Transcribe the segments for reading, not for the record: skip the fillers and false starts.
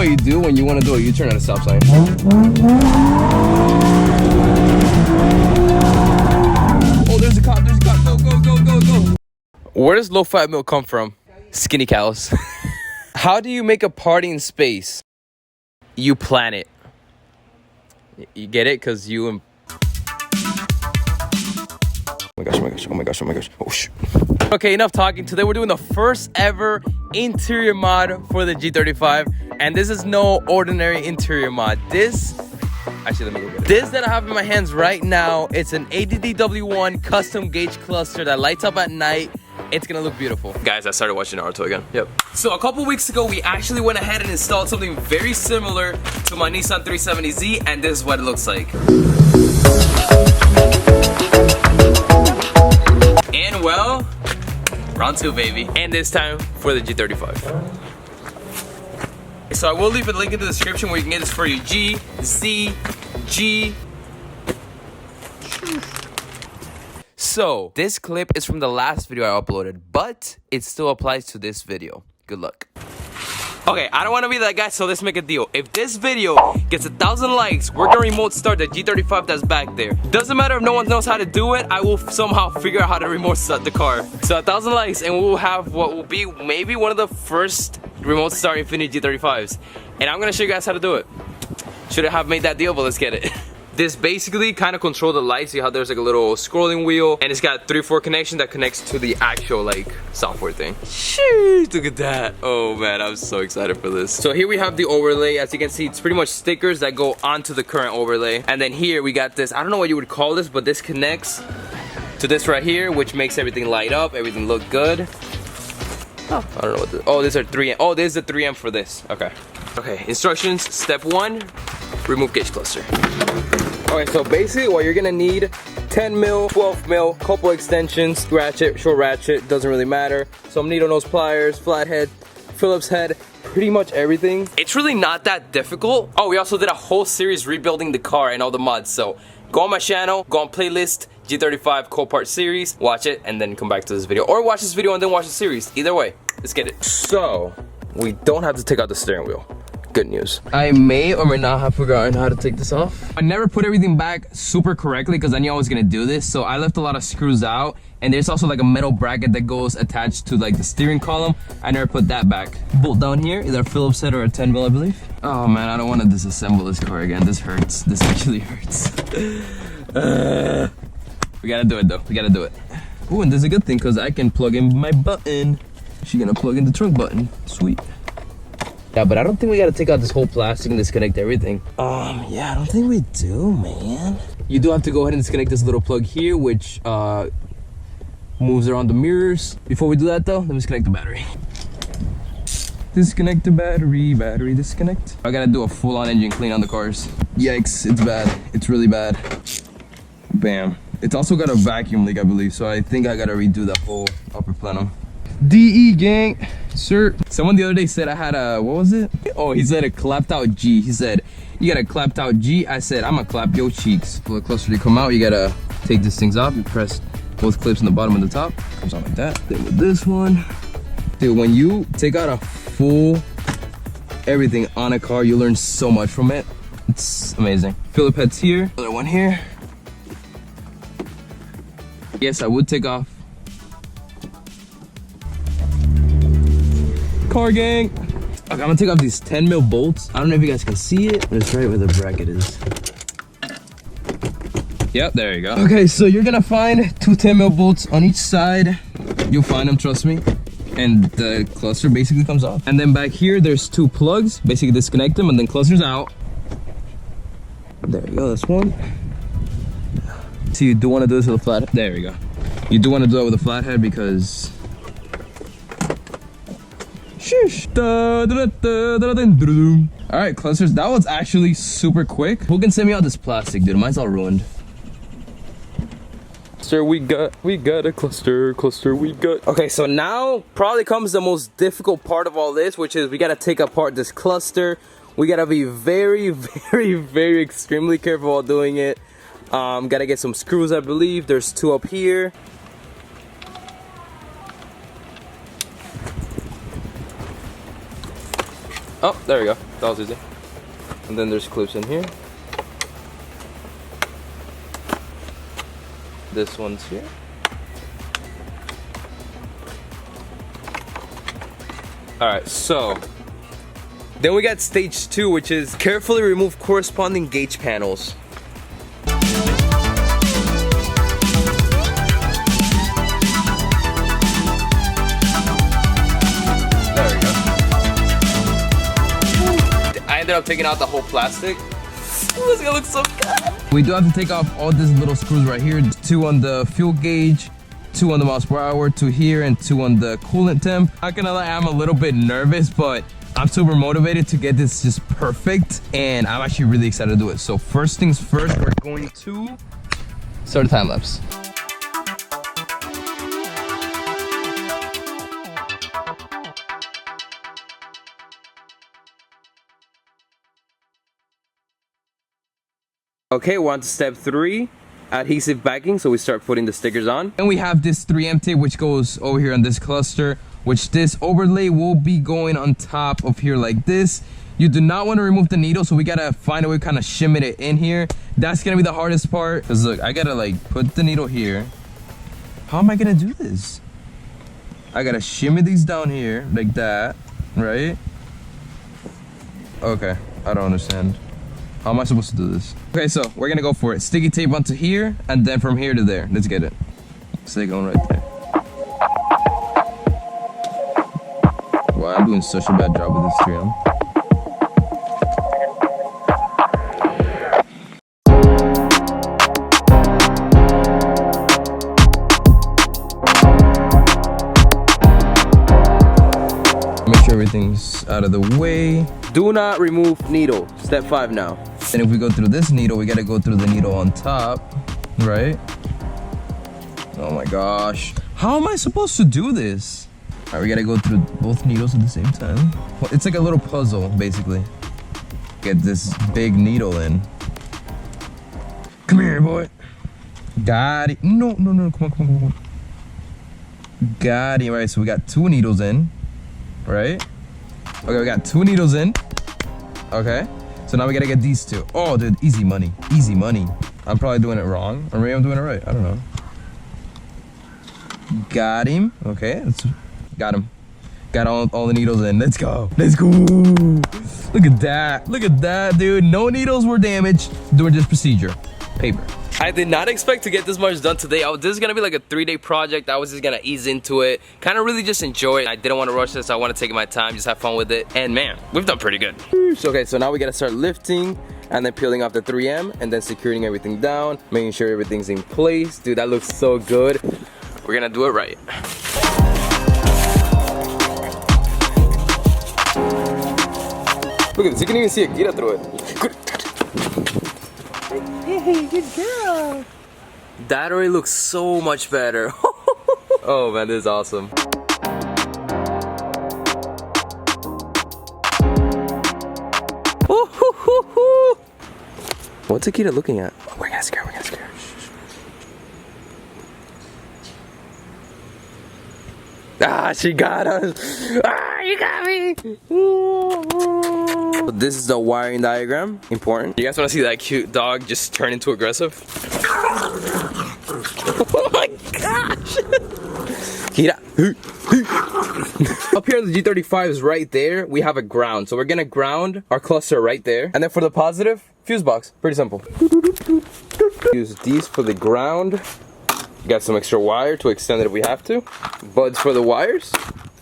what you do when you want to do a U-turn at a stop sign. Oh, there's a cop, go, go, go, go, go. Where does low-fat milk come from? Skinny cows. How do you make a party in space? You plan it. You get it? Because you... Oh my gosh, oh my gosh, oh my gosh, oh my gosh. Oh, shoot. Okay, enough talking. Today we're doing the first ever interior mod for the G35. And this is no ordinary interior mod. This... Actually, let me go get it. This that I have in my hands right now, it's an ADDW1 custom gauge cluster that lights up at night. It's gonna look beautiful. Guys, I started watching Naruto again. Yep. So a couple weeks ago, we actually went ahead and installed something very similar to my Nissan 370Z, and this is what it looks like. And well, round two, baby. And this time for the G35. So I will leave a link in the description where you can get this for your G, Z, G. So, this clip is from the last video I uploaded, but it still applies to this video. Good luck. Okay, I don't want to be that guy, so let's make a deal. If this video gets 1,000 likes, we're gonna remote start the G35 that's back there. Doesn't matter if no one knows how to do it, I will somehow figure out how to remote start the car. So 1,000 likes and we'll have what will be maybe one of the first remote start INFINITI G35s. And I'm gonna show you guys how to do it. Shouldn't have made that deal, but let's get it. This basically kind of controls the lights. See how there's like a little scrolling wheel, and it's got 3 or 4 connections that connects to the actual like software thing. Sheesh, look at that. Oh man, I'm so excited for this. So here we have the overlay. As you can see, it's pretty much stickers that go onto the current overlay. And then here we got this, I don't know what you would call this, but this connects to this right here, which makes everything light up, everything look good. Oh, I don't know what this, oh, these are 3M. Oh, this is the 3M for this. Okay. Okay, instructions. Step 1, remove gauge cluster. Okay, so basically what you're gonna need, 10 mil, 12 mil, couple extensions, ratchet, short ratchet, doesn't really matter. Some needle nose pliers, flathead, Phillips head, pretty much everything. It's really not that difficult. Oh, we also did a whole series rebuilding the car and all the mods. So go on my channel, go on playlist, G35 Copart series, watch it, and then come back to this video. Or watch this video and then watch the series. Either way, let's get it. So, we don't have to take out the steering wheel. Good news. I may or may not have forgotten how to take this off. I never put everything back super correctly because I knew I was gonna do this, so I left a lot of screws out, and there's also like a metal bracket that goes attached to like the steering column. I never put that back. Bolt down here, either a Phillips head or a 10 mil, I believe. Oh man, I don't want to disassemble this car again. This hurts. This actually hurts. We gotta do it though. We gotta do it. Ooh, and there's a good thing because I can plug in my button. She's gonna plug in the trunk button. Sweet. Yeah, but I don't think we gotta take out this whole plastic and disconnect everything. Yeah, I don't think we do, man. You do have to go ahead and disconnect this little plug here, which moves around the mirrors. Before we do that though, let me disconnect the battery. Disconnect the battery, battery disconnect. I gotta do a full-on engine clean on the cars. Yikes, it's bad. It's really bad. Bam. It's also got a vacuum leak, I believe, so I think I gotta redo that whole upper plenum. DE gang, sir. Someone the other day said I had a, what was it? Oh, he said a clapped out G. He said, you got a clapped out G. I said, I'm gonna clap your cheeks. For the cluster to come out, you gotta take these things off. You press both clips on the bottom and the top. Comes out like that. Then with this one. Dude, when you take out a full everything on a car, you learn so much from it. It's amazing. Phillip heads here. Another one here. Yes, I would take off. Car gang. Okay, I'm gonna take off these 10 mil bolts. I don't know if you guys can see it, but it's right where the bracket is. Yep, there you go. Okay, so you're gonna find 2 10 mil bolts on each side. You'll find them, trust me. And the cluster basically comes off. And then back here, there's 2 plugs. Basically disconnect them and then cluster's out. There you go, that's one. So you do wanna do this with a flathead. There we go. You do wanna do that with a flathead because alright, clusters. That was actually super quick. Who can send me out this plastic, dude? Mine's all ruined. Sir, we got a cluster, we got. Okay, so now probably comes the most difficult part of all this, which is we gotta take apart this cluster. We gotta be very, very, very extremely careful while doing it. Gotta get some screws, I believe. There's 2 up here. Oh, there we go. That was easy. And then there's clips in here. This one's here. Alright, so then we got stage 2, which is carefully remove corresponding gauge panels. I ended up taking out the whole plastic. Ooh, it's gonna look so good. We do have to take off all these little screws right here. 2 on the fuel gauge, 2 on the miles per hour, 2 here, and 2 on the coolant temp. Not gonna lie, I'm a little bit nervous, but I'm super motivated to get this just perfect, and I'm actually really excited to do it. So first things first, we're going to start a time lapse. Okay, we're on to step 3, adhesive backing. So we start putting the stickers on. And we have this 3M tape, which goes over here on this cluster, which this overlay will be going on top of here like this. You do not want to remove the needle, so we gotta find a way to kind of shimmy it in here. That's gonna be the hardest part, because look, I gotta like put the needle here. How am I gonna do this? I gotta shimmy these down here like that, right? Okay, I don't understand. How am I supposed to do this? Okay, so we're gonna go for it. Sticky tape onto here, and then from here to there. Let's get it. Stick on right there. Wow, I'm doing such a bad job with this 3M. Make sure everything's out of the way. Do not remove needle. Step 5 now. And if we go through this needle, we gotta go through the needle on top, right? Oh my gosh. How am I supposed to do this? All right, we gotta go through both needles at the same time. Well, it's like a little puzzle, basically. Get this big needle in. Come here, boy. Got it. No, come on. Got it. Right, so we got 2 needles in, right? Okay, we got 2 needles in. Okay. So now we gotta get these 2. Oh, dude, easy money. Easy money. I'm probably doing it wrong. Or maybe I'm doing it right. I don't know. Got him. Okay, got him. Got all the needles in. Let's go. Let's go. Look at that. Look at that, dude. No needles were damaged. Doing this procedure. Paper. I did not expect to get this much done today. This is gonna be like a 3-day project. I was just gonna ease into it, kind of really just enjoy it. I didn't want to rush this. I want to take my time, just have fun with it. And man, we've done pretty good. Okay, so now we gotta start lifting and then peeling off the 3M and then securing everything down, making sure everything's in place. Dude, that looks so good. We're gonna do it right. Look at this, you can even see Akira through it. Good. Hey, good girl. That already looks so much better. Oh man, this is awesome. What's Akira looking at? Oh, we're gonna scare her, Ah, she got us. Ah, you got me. So this is the wiring diagram. Important. You guys want to see that cute dog just turn into aggressive? Oh my gosh. Kira. Up here on the G35 is right there. We have a ground. So we're going to ground our cluster right there. And then for the positive, fuse box. Pretty simple. Use these for the ground. Got some extra wire to extend it if we have to. Buds for the wires.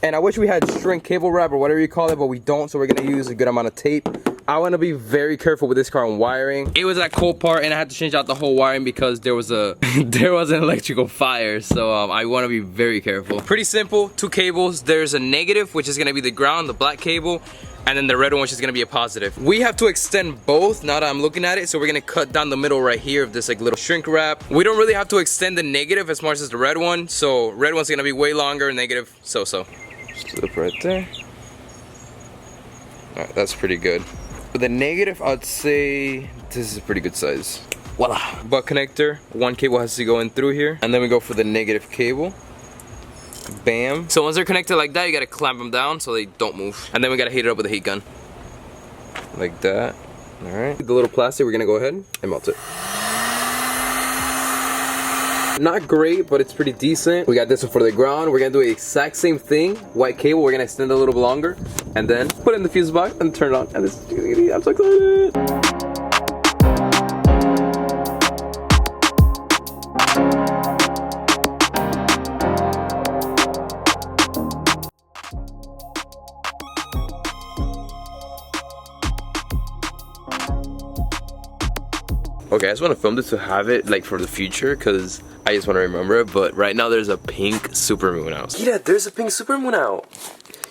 And I wish we had string cable wrap or whatever you call it, but we don't, so we're gonna use a good amount of tape. I wanna be very careful with this car on wiring. It was that cold part and I had to change out the whole wiring because there was an electrical fire, so I wanna be very careful. Pretty simple, 2 cables. There's a negative, which is gonna be the ground, the black cable, and then the red one, which is gonna be a positive. We have to extend both now that I'm looking at it, so we're gonna cut down the middle right here of this like little shrink wrap. We don't really have to extend the negative as much as the red one, so red one's gonna be way longer, negative so-so. Slip right there. Alright, that's pretty good. For the negative, I'd say this is a pretty good size. Voila! Butt connector, 1 cable has to go in through here, and then we go for the negative cable. Bam. So once they're connected like that, you gotta clamp them down so they don't move. And then we gotta heat it up with a heat gun. like that. All right. The little plastic, we're gonna go ahead and melt it. Not great, but it's pretty decent. We got this one for the ground. We're gonna do the exact same thing. White cable, we're gonna extend it a little bit longer, and then put it in the fuse box and turn it on. And this, I'm so excited. Okay, I just want to film this to have it like for the future because I just want to remember it. But right now there's a pink supermoon out. Yeah, there's a pink supermoon out.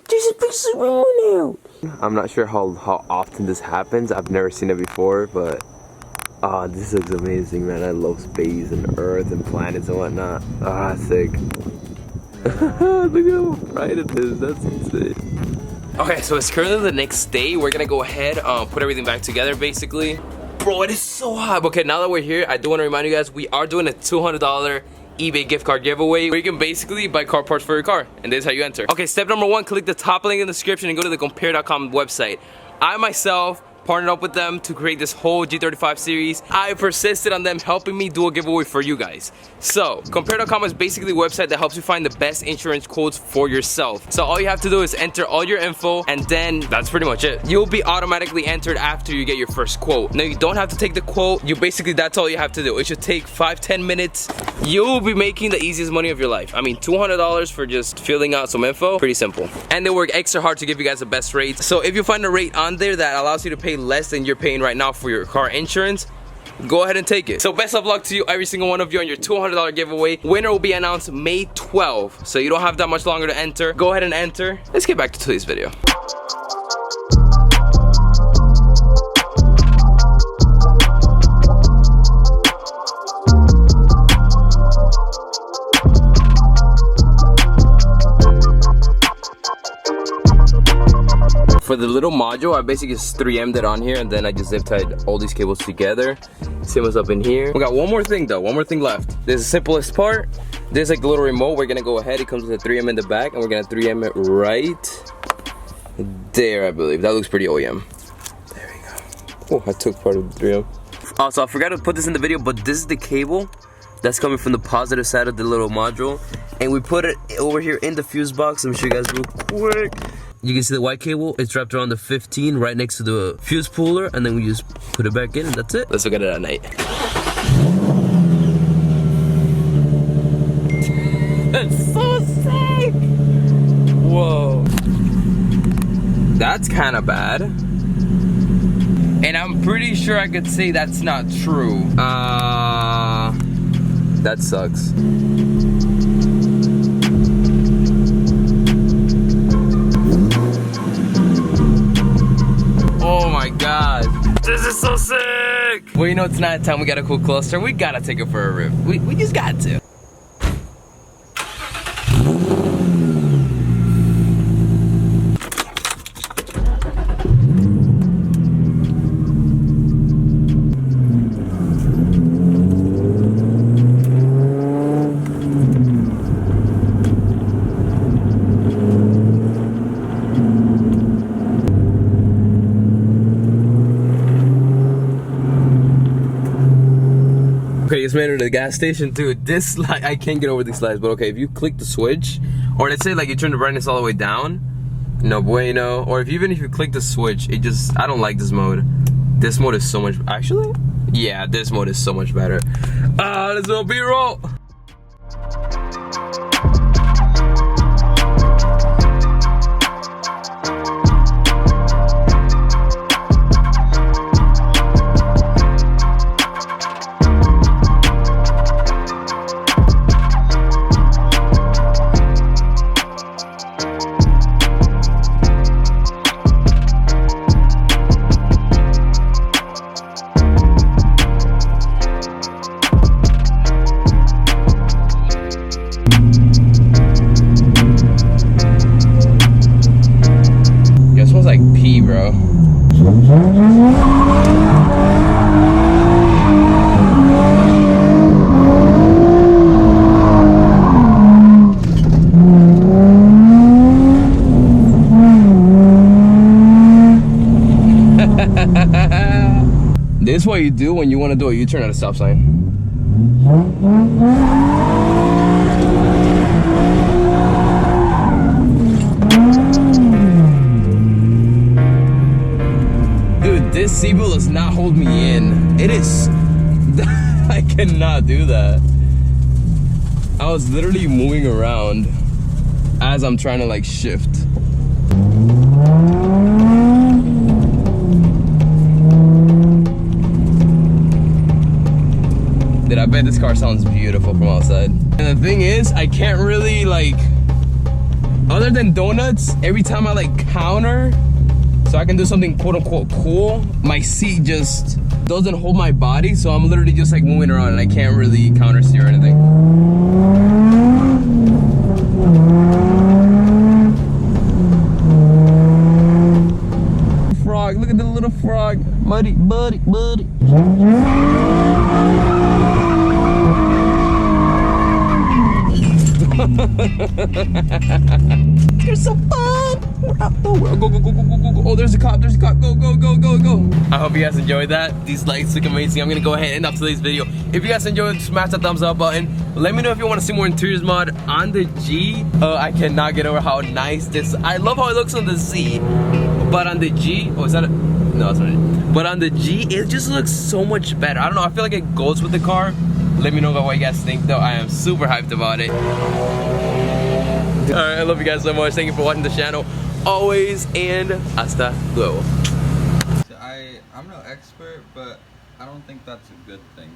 There's a pink supermoon out. I'm not sure how often this happens. I've never seen it before, but this looks amazing, man. I love space and Earth and planets and whatnot. Sick. Look at how bright it is. That's insane. Okay, so it's currently the next day. We're gonna go ahead, put everything back together, basically. Bro, it is so hot. Okay, now that we're here, I do want to remind you guys, we are doing a $200 eBay gift card giveaway where you can basically buy car parts for your car, and this is how you enter. Okay, step number 1, click the top link in the description and go to the compare.com website. I myself partnered up with them to create this whole G35 series. I persisted on them helping me do a giveaway for you guys. So, compare.com is basically a website that helps you find the best insurance quotes for yourself. So all you have to do is enter all your info, and then that's pretty much it. You'll be automatically entered after you get your first quote. Now you don't have to take the quote. That's all you have to do. It should take 5-10 minutes. You'll be making the easiest money of your life. I mean, $200 for just filling out some info, pretty simple. And they work extra hard to give you guys the best rates. So if you find a rate on there that allows you to pay less than you're paying right now for your car insurance, go ahead and take it. So best of luck to you, every single one of you, on your $200 giveaway. Winner will be announced May 12th, so you don't have that much longer to enter. Go ahead and enter. Let's get back to today's video. For the little module, I basically just 3M'd it on here, and then I just zip tied all these cables together. Same as up in here. We got one more thing though, one more thing left. This is the simplest part. This is like the little remote. We're gonna go ahead, it comes with a 3M in the back, and we're gonna 3M it right there, I believe. That looks pretty OEM. There we go. Oh, I took part of the 3M. Also, I forgot to put this in the video, but this is the cable that's coming from the positive side of the little module, and we put it over here in the fuse box. Let me show you guys real quick. You can see the white cable, it's wrapped around the 15 right next to the fuse puller, and then we just put it back in, and that's it. Let's look at it at night. That's so sick! Whoa. That's kind of bad. And I'm pretty sure I could say that's not true. That sucks. Oh my god, this is so sick! Well, you know, it's night time, we got a cool cluster, we gotta take it for a rip. We just got to. Okay, just made it to the gas station. Dude, this light, I can't get over these lights, but okay, if you click the switch, or let's say like you turn the brightness all the way down, no bueno, or even if you click the switch, it just, I don't like this mode. This mode is so much, actually, yeah, this mode is so much better. Let's go B-roll. you do when you want to do a U-turn at a stop sign. Dude, this seatbelt does not hold me in. It is... I cannot do that. I was literally moving around as I'm trying to like shift. Dude, I bet this car sounds beautiful from outside. And the thing is, I can't really like, other than donuts, every time I like counter, so I can do something quote unquote cool, my seat just doesn't hold my body, so I'm literally just like moving around and I can't really counter steer or anything. Frog, look at the little frog. Buddy, buddy, buddy. There's so fun. We're out the world. Go, go, go, go, go, go, go. Oh, there's a cop. There's a cop. Go, go, go, go, go. I hope you guys enjoyed that. These lights look amazing. I'm gonna go ahead and end up today's video. If you guys enjoyed, smash that thumbs up button. Let me know if you want to see more interiors mod on the G. I cannot get over how nice this. I love how it looks on the Z, but on the G, oh, is that a? No, it's not it. But on the G, it just looks so much better. I don't know. I feel like it goes with the car. Let me know what you guys think, though. I am super hyped about it. Alright, I love you guys so much. Thank you for watching the channel. Always, and hasta luego. I'm no expert, but I don't think that's a good thing.